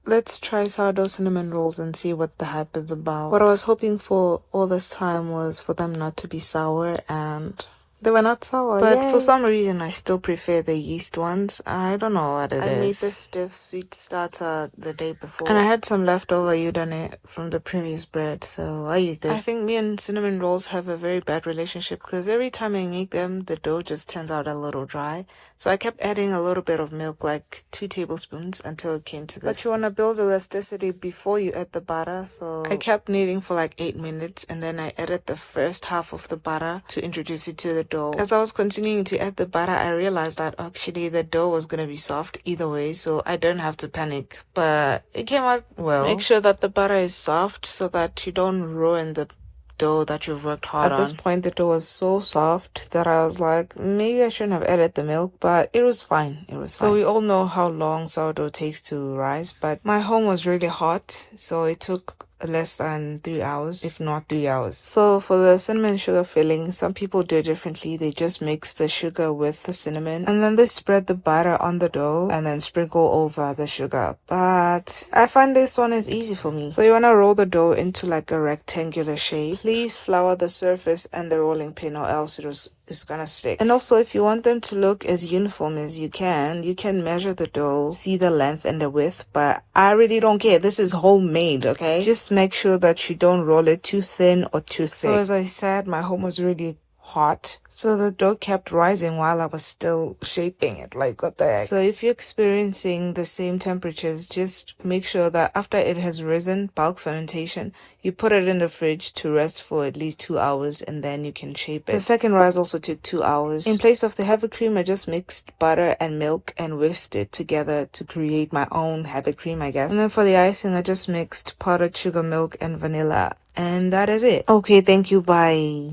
Let's try sourdough cinnamon rolls and see what the hype is about. What I was hoping for all this time was for them not to be sour, and they were not sour. But yay. For some reason, I still prefer the yeast ones. I don't know what it is. I made this stiff sweet starter the day before, and I had some leftover udane from the previous bread, so I used it. I think me and cinnamon rolls have a very bad relationship because every time I make them, the dough just turns out a little dry. So I kept adding a little bit of milk, like 2 tablespoons, until it came to this. But you want to build elasticity before you add the butter, so I kept kneading for like 8 minutes, and then I added the first half of the butter to introduce it to the dough. As I was continuing to add the butter, I realized that actually the dough was going to be soft either way, so I don't have to panic. But it came out well. Make sure that the butter is soft so that you don't ruin the dough that you've worked hard on. At this point, the dough was so soft that I was like, maybe I shouldn't have added the milk, but it was fine. It was fine. So we all know how long sourdough takes to rise, but my home was really hot, so it took less than 3 hours, if not 3 hours. So for the cinnamon sugar filling, some people do it differently. They just mix the sugar with the cinnamon, and then they spread the butter on the dough and then sprinkle over the sugar. But I find this one is easy for me. So you want to roll the dough into like a rectangular shape. Please flour the surface and the rolling pin, or else it's gonna stick. And also, if you want them to look as uniform as you can measure the dough, see the length and the width, but I really don't care. This is homemade, okay? Just make sure that you don't roll it too thin or too thick. So as I said, my home was really hot, so the dough kept rising while I was still shaping it. Like, what the heck? So if you're experiencing the same temperatures, just make sure that after it has risen, bulk fermentation, you put it in the fridge to rest for at least 2 hours, and then you can shape it. The second rise also took 2 hours. In place of the heavy cream, I just mixed butter and milk and whisked it together to create my own heavy cream, I guess. And then for the icing, I just mixed powdered sugar, milk, and vanilla. And that is it. Okay, thank you, bye.